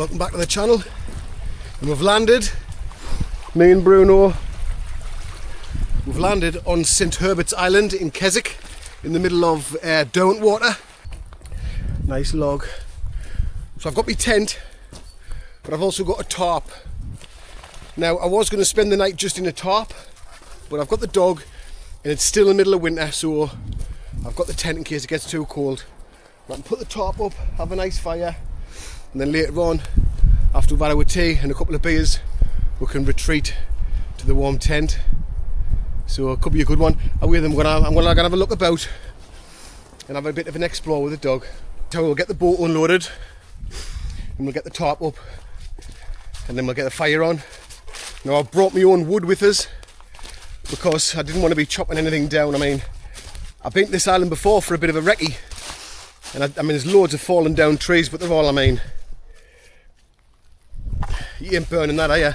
Welcome back to the channel. And we've landed, me and Bruno, we've landed on St Herbert's Island in Keswick, in the middle of Derwentwater. Nice log. So I've got my tent, but I've also got a tarp. Now I was going to spend the night just in a tarp, but I've got the dog and it's still in the middle of winter, so I've got the tent in case it gets too cold. I can put the tarp up, have a nice fire, and then later on, after we've had our tea and a couple of beers, we can retreat to the warm tent. So it could be a good one. I'm gonna have a look about and have a bit of an explore with the dog. So we'll get the boat unloaded and we'll get the tarp up and then we'll get the fire on. Now I've brought my own wood with us because I didn't want to be chopping anything down. I mean, I've been to this island before for a bit of a recce, and I mean there's loads of fallen down trees, but they're all, I mean, you ain't burning that, are you?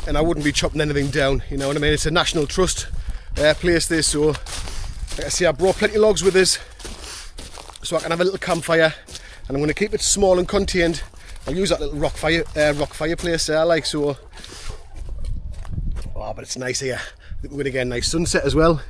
And I wouldn't be chopping anything down, you know what I mean? It's a National Trust place this, so like I say, I brought plenty of logs with us so I can have a little campfire, and I'm going to keep it small and contained. I'll use that little rock fireplace there, like so. Oh, but it's nice here. I think we're going to get a nice sunset as well.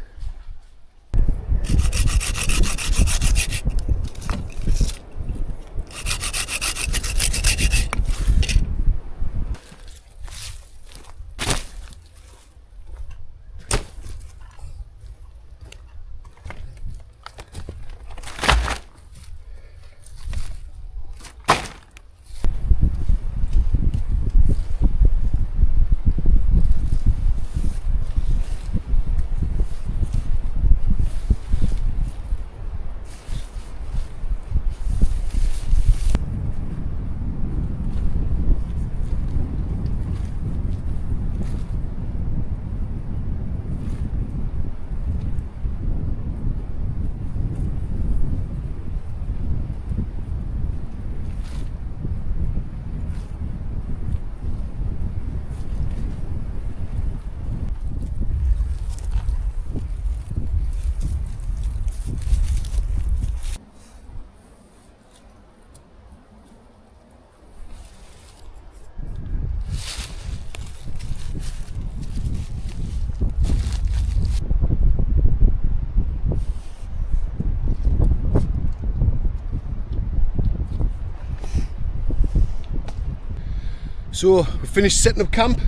So we've finished setting up camp.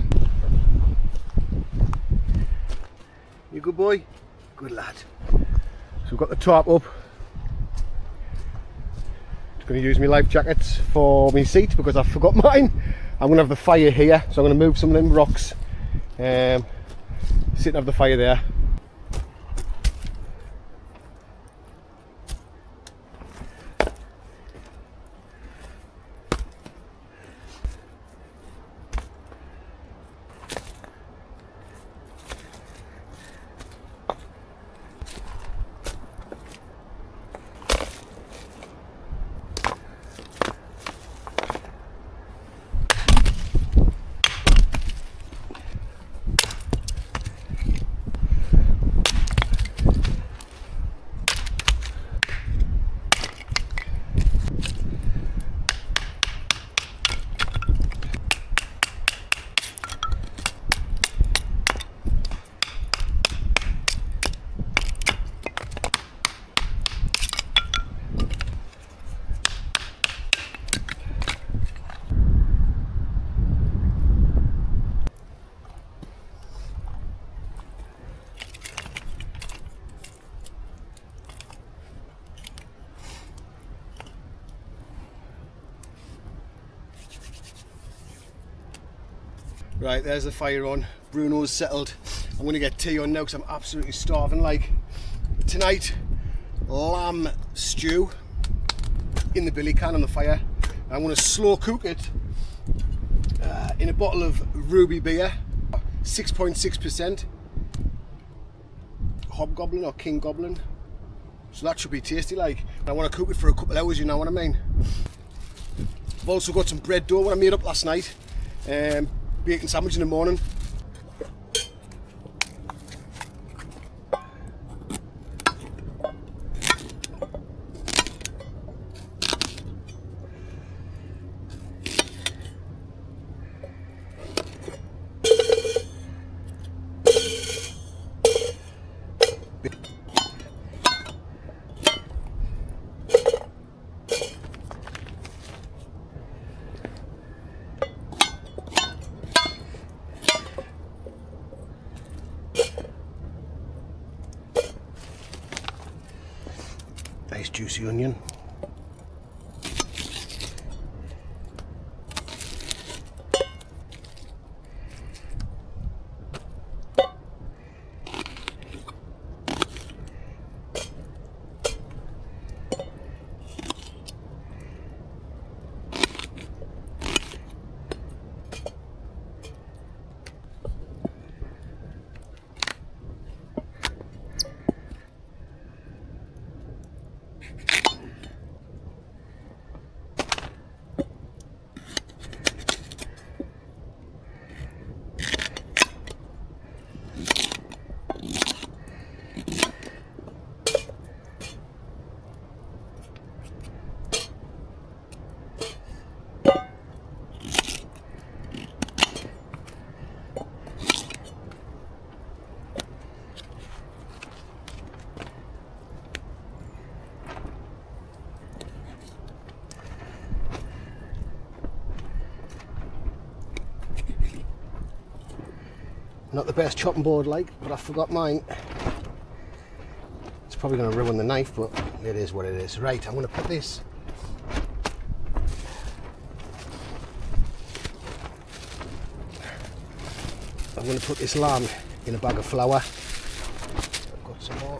You good boy? Good lad. So we've got the tarp up. Just going to use my life jackets for my seat because I forgot mine. I'm going to have the fire here, so I'm going to move some of them rocks. Sit and have the fire there. Right, there's the fire on. Bruno's settled. I'm going to get tea on now because I'm absolutely starving. Like tonight, lamb stew in the billy can on the fire. I'm going to slow cook it in a bottle of ruby beer, 6.6%, hobgoblin or king goblin. So that should be tasty. Like, I want to cook it for a couple of hours, you know what I mean? I've also got some bread dough what I made up last night. Bacon sandwich in the morning. Nice juicy onion. Not the best chopping board like, but I forgot mine. It's probably going to ruin the knife, but it is what it is. Right, I'm going to put this. I'm going to put this lamb in a bag of flour. I've got some more.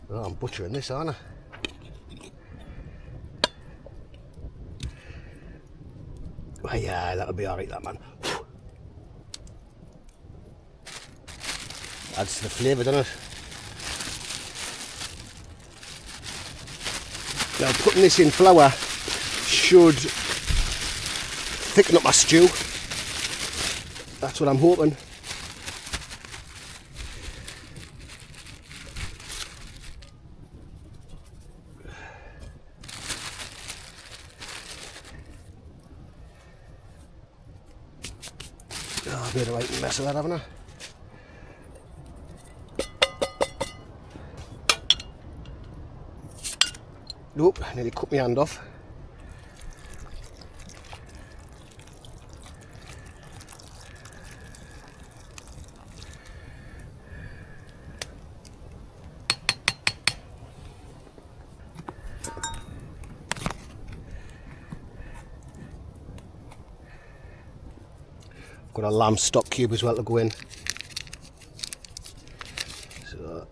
Oh, I'm butchering this, aren't I? Oh, yeah, that'll be alright, that man. Adds to the flavour, doesn't it? Now, putting this in flour should thicken up my stew. That's what I'm hoping. Oh, I made a right mess of that, haven't I? Nope, nearly cut my hand off. Got a lamb stock cube as well to go in. So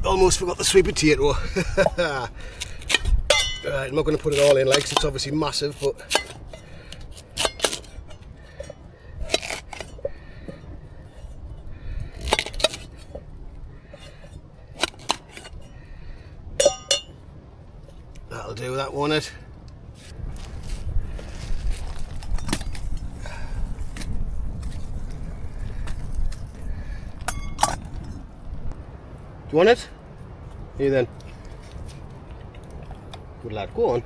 almost forgot the sweet potato. Right, I'm not going to put it all in, like, 'cause it's obviously massive, but that'll do, that won't it? Do you want it? Here then. Good lad, go on.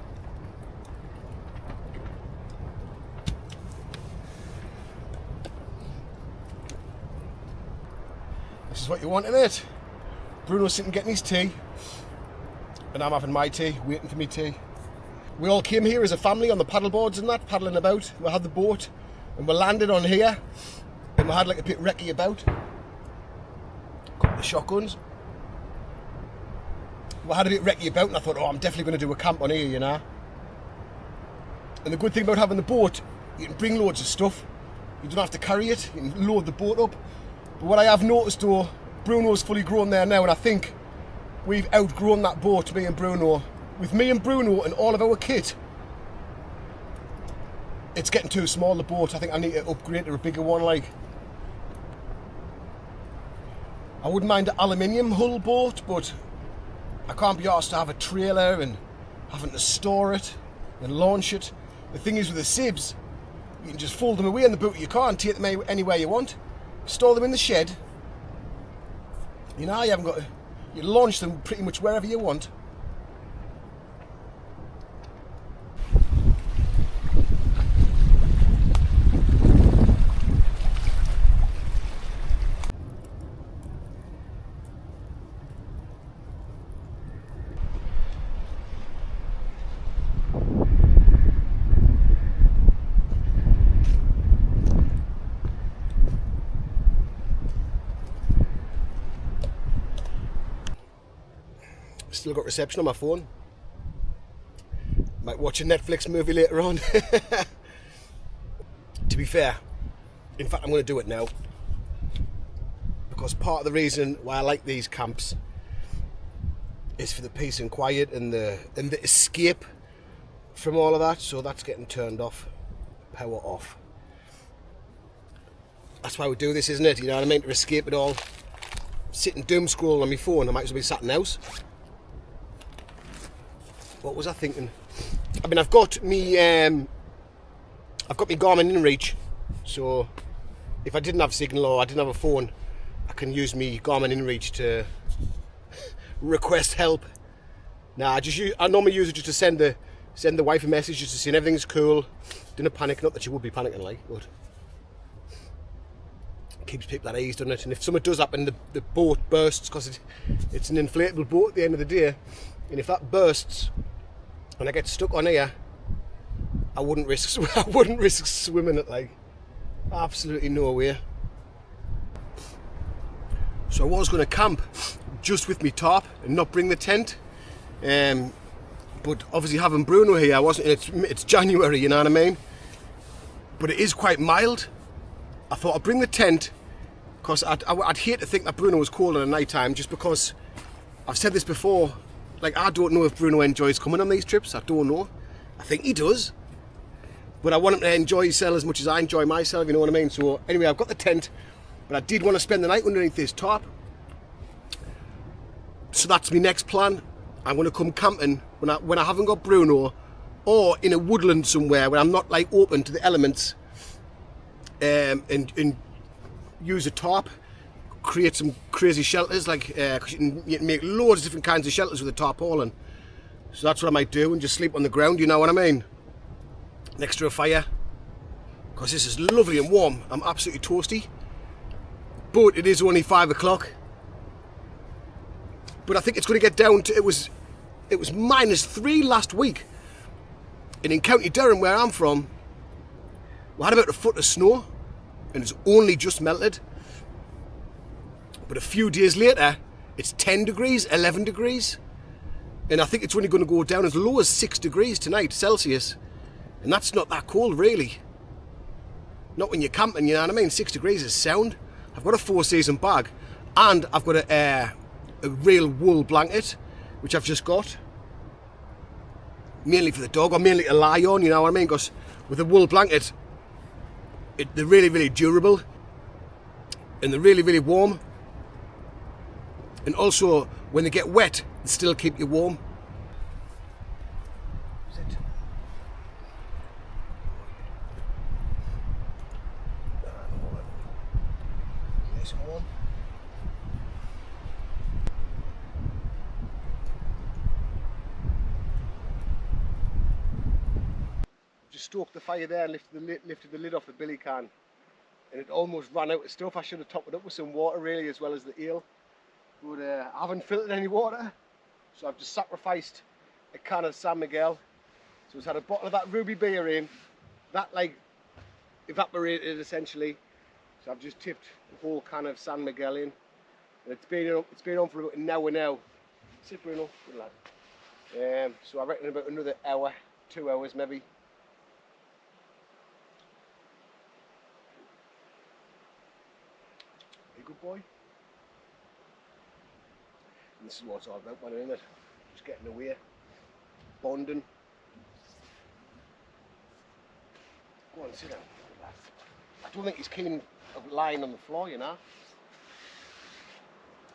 This is what you want, innit? Bruno's sitting getting his tea, and I'm having my tea, waiting for me tea. We all came here as a family on the paddle boards and that, paddling about. We had the boat, and we landed on here, and we had like a bit recce about. Got the shotguns. We had a bit recce about, and I thought, oh, I'm definitely going to do a camp on here, you know. And the good thing about having the boat, you can bring loads of stuff. You don't have to carry it, you can load the boat up. But what I have noticed though, Bruno's fully grown there now, and I think we've outgrown that boat, me and Bruno. With me and Bruno and all of our kit, it's getting too small, the boat. I think I need to upgrade to a bigger one. Like, I wouldn't mind an aluminium hull boat, but I can't be asked to have a trailer and having to store it and launch it. The thing is with the sibs, you can just fold them away in the boot. You can't take them anywhere you want. Store them in the shed. You know, you haven't got to, you launch them pretty much wherever you want. Still got reception on my phone. Might watch a Netflix movie later on. To be fair, in fact I'm going to do it now, because part of the reason why I like these camps is for the peace and quiet and the escape from all of that. So that's getting turned off, power off. That's why we do this, isn't it? You know what I mean? To escape it all. Sitting doom scrolling on my phone, I might as well be sat in the house. What was I thinking? I mean, I've got me Garmin InReach, so if I didn't have signal or I didn't have a phone, I can use me Garmin InReach to request help. Nah, I normally use it just to send the wife a message, just to see everything's cool. Didn't panic, not that she would be panicking, like, but it keeps people at ease, doesn't it? And if something does happen, the boat bursts, because it's an inflatable boat at the end of the day, and if that bursts and I get stuck on here, I wouldn't risk swimming it, like, absolutely no way. So I was going to camp just with me tarp and not bring the tent, but obviously having Bruno here, I wasn't. It's January, you know what I mean. But it is quite mild. I thought I'd bring the tent because I'd hate to think that Bruno was cold at night time, just because I've said this before. Like, I don't know if Bruno enjoys coming on these trips. I don't know. I think he does. But I want him to enjoy himself as much as I enjoy myself, you know what I mean? So anyway, I've got the tent, but I did want to spend the night underneath this tarp. So that's my next plan. I'm going to come camping when I haven't got Bruno, or in a woodland somewhere where I'm not, like, open to the elements, and use a tarp. Create some crazy shelters, like, because you can make loads of different kinds of shelters with a tarpaulin. So that's what I might do, and just sleep on the ground, you know what I mean? Next to a fire, because this is lovely and warm. I'm absolutely toasty, but it is only 5 o'clock. But I think it's going to get down to, it was -3 last week, and in County Durham, where I'm from, we had about a foot of snow, and it's only just melted. But a few days later, it's 10 degrees, 11 degrees. And I think it's only going to go down as low as 6 degrees tonight, Celsius. And that's not that cold, really. Not when you're camping, you know what I mean? 6 degrees is sound. I've got a 4-season bag. And I've got a real wool blanket, which I've just got. Mainly for the dog, or mainly to lie on, you know what I mean? Because with a wool blanket, they're really, really durable. And they're really, really warm. And also, when they get wet, they still keep you warm. Sit. Nice and warm. Just stoked the fire there and lifted the lid off the billy can. And it almost ran out of stuff. I should have topped it up with some water, really, as well as the ale. But I haven't filtered any water, so I've just sacrificed a can of San Miguel. So it's had a bottle of that ruby beer in, that, like, evaporated essentially. So I've just tipped the whole can of San Miguel in, and it's been on for about an hour now. Sit, Bruno, good lad. So I reckon about another hour, 2 hours maybe. Are you a good boy? And this is what it's all about, man, isn't it? Just getting away, bonding. Go on, sit down. I don't think he's keen of lying on the floor, you know.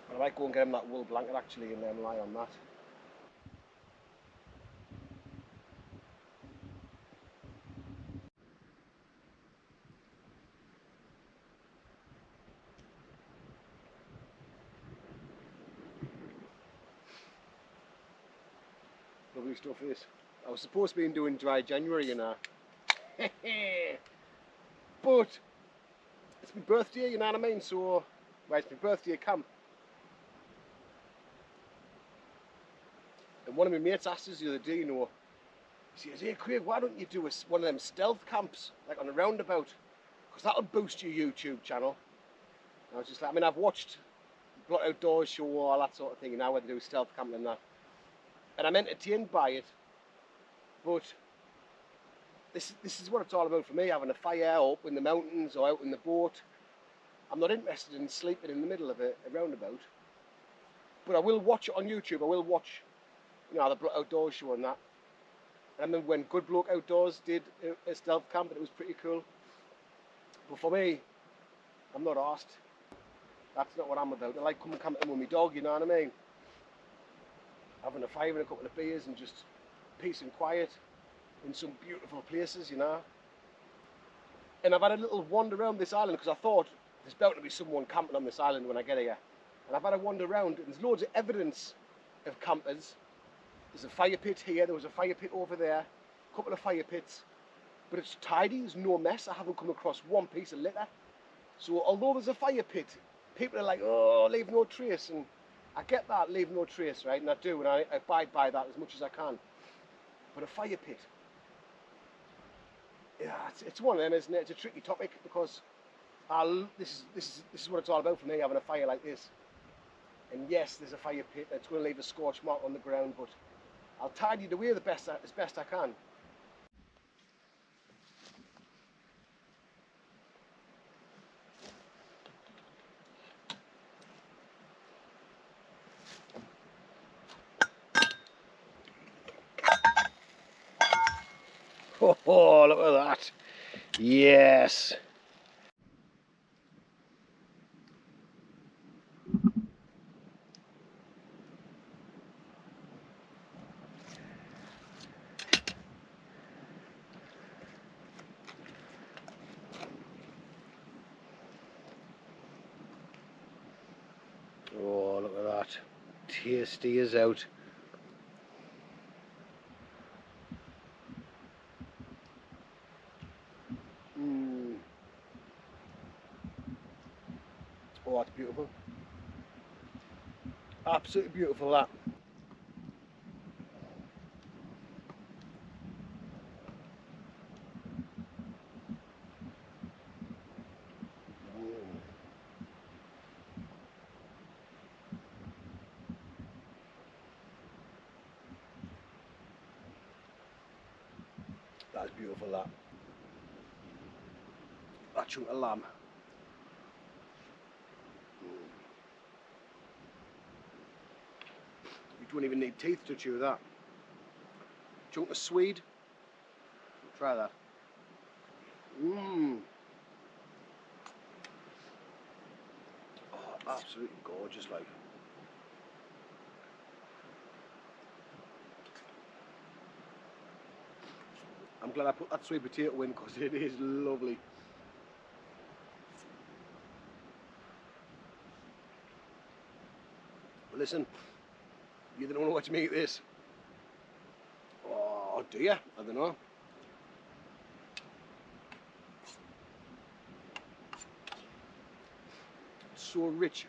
But I might go and get him that wool blanket actually and then lie on that. Lovely stuff is. I was supposed to be doing dry January, you know. But it's my birthday, you know what I mean? So, well, it's my birthday camp. And one of my mates asked us the other day, you know, he says, hey Craig, why don't you do one of them stealth camps, like on a roundabout? Because that'll boost your YouTube channel. And I was just like, I mean, I've watched Blot Outdoors show, all that sort of thing, you know, where they do stealth camping and that. And I'm entertained by it. But this is what it's all about for me, having a fire up in the mountains or out in the boat. I'm not interested in sleeping in the middle of a roundabout. But I will watch it on YouTube. I will watch, you know, the Blot Outdoors show and that. And I remember when Good Bloke Outdoors did a stealth camp and it was pretty cool. But for me, I'm not arsed. That's not what I'm about. I like coming camping with my dog, you know what I mean? Having a fire and a couple of beers and just peace and quiet in some beautiful places, you know. And I've had a little wander around this island because I thought there's bound to be someone camping on this island when I get here. And I've had a wander around and there's loads of evidence of campers. There's a fire pit here, there was a fire pit over there, a couple of fire pits. But it's tidy, there's no mess. I haven't come across one piece of litter. So although there's a fire pit, people are like, oh, leave no trace. And I get that, leave no trace, right? And I do, and I abide by that as much as I can. But a fire pit, yeah, it's one of them, isn't it? It's a tricky topic because this is what it's all about for me, having a fire like this. And yes, there's a fire pit that's going to leave a scorch mark on the ground, but I'll tidy it away as best I can. Oh, look at that. Yes. Oh, look at that. Tasty as out. Oh, that's beautiful. Absolutely beautiful, that. That's beautiful, that. That chunk of lamb. You don't even need teeth to chew that. Chunk of swede. Try that. Mmm. Oh, absolutely gorgeous, like. I'm glad I put that sweet potato in because it is lovely. But listen, you don't know what to make of this. Oh, do you? I don't know. It's so rich.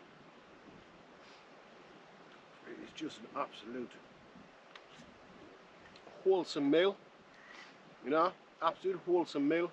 It is just an absolute wholesome meal. You know, absolute wholesome meal.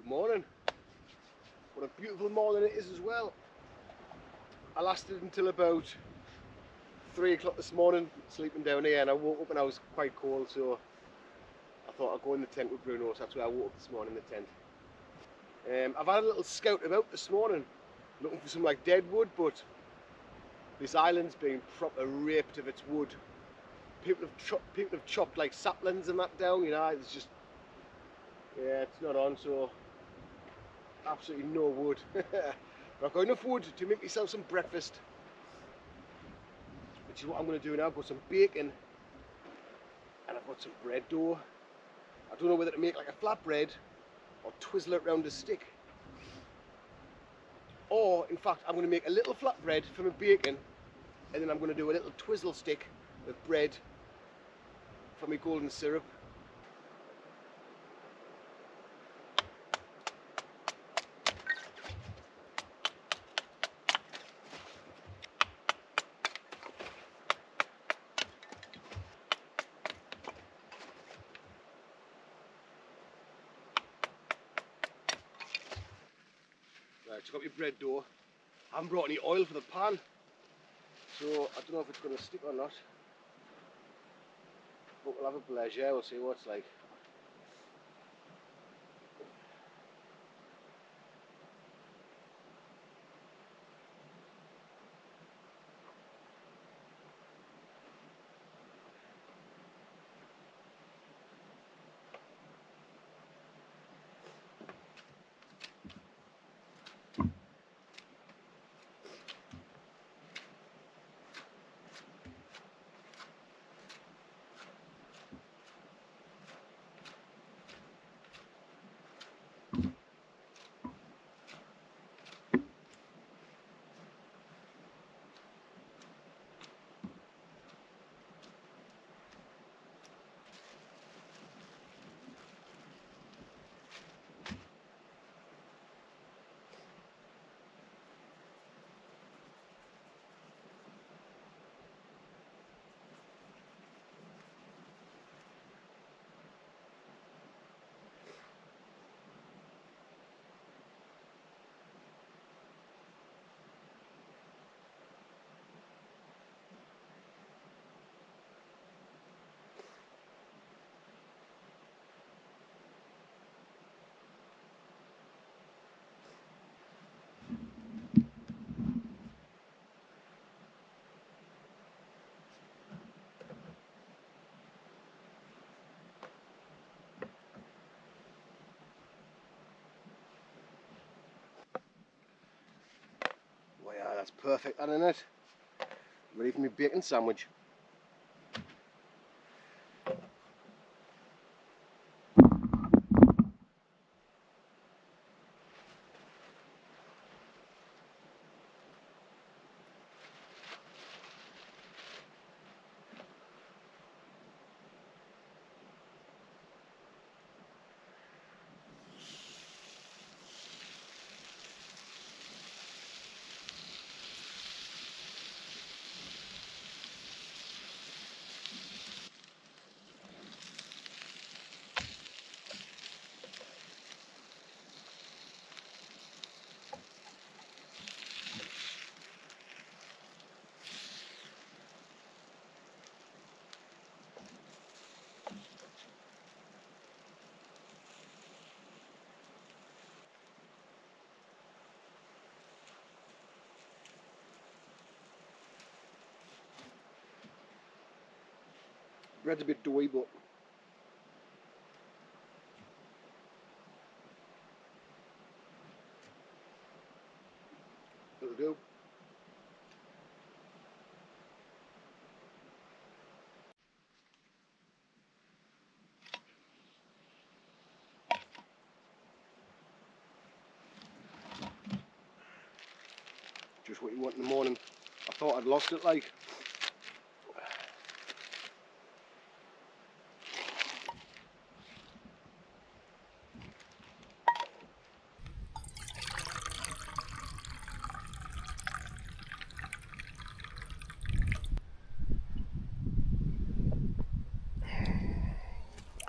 Good morning. What a beautiful morning it is as well. I lasted until about 3 o'clock this morning sleeping down here, and I woke up and I was quite cold, so I thought I'd go in the tent with Bruno, so that's where I woke up this morning in the tent. I've had a little scout about this morning looking for some like dead wood, but this island's been proper raped of its wood. People have chopped like saplings and that down, you know. It's just, yeah, it's not on, so absolutely no wood. But I've got enough wood to make myself some breakfast, which is what I'm going to do now. I've got some bacon and I've got some bread dough. I don't know whether to make like a flatbread or twizzle it around a stick, or in fact I'm going to make a little flatbread for my bacon, and then I'm going to do a little twizzle stick of bread for my golden syrup. Right, so I've got my bread dough. I haven't brought any oil for the pan, so I don't know if it's going to stick or not, but we'll have a pleasure. We'll see what it's like. Well, yeah, that's perfect, isn't it? Ready for my bacon sandwich. Bread's a bit doughy, but it'll do. Just what you want in the morning. I thought I'd lost it, like.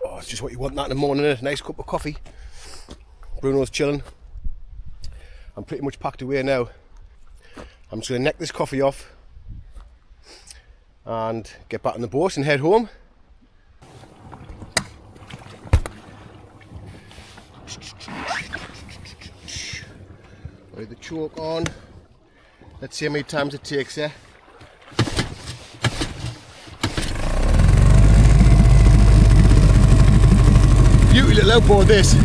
Oh, it's just what you want that in the morning, a nice cup of coffee. Bruno's chilling. I'm pretty much packed away now. I'm just going to neck this coffee off and get back on the boat and head home. With the choke on. Let's see how many times it takes, yeah? Beauty little outboard this.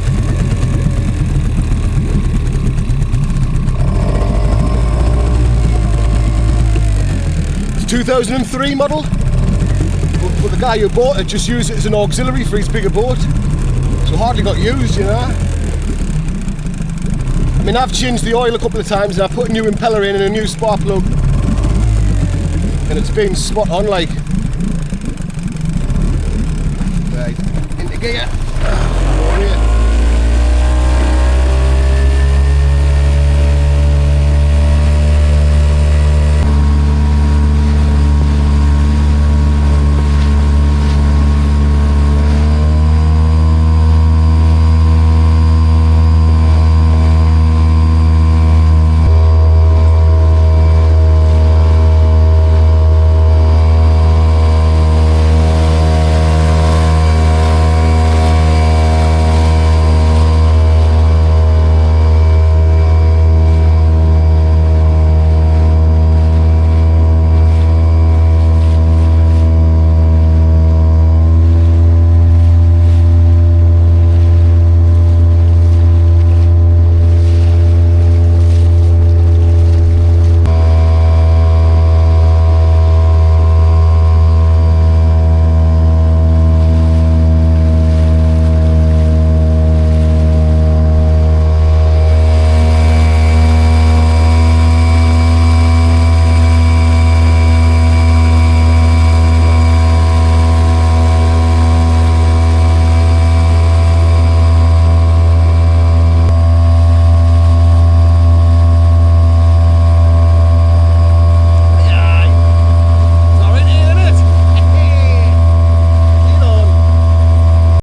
It's a 2003 model, but the guy who bought it just used it as an auxiliary for his bigger boat, so hardly got used, you know. I mean, I've changed the oil a couple of times and I've put a new impeller in and a new spark plug, and it's been spot on, like. Right, into gear.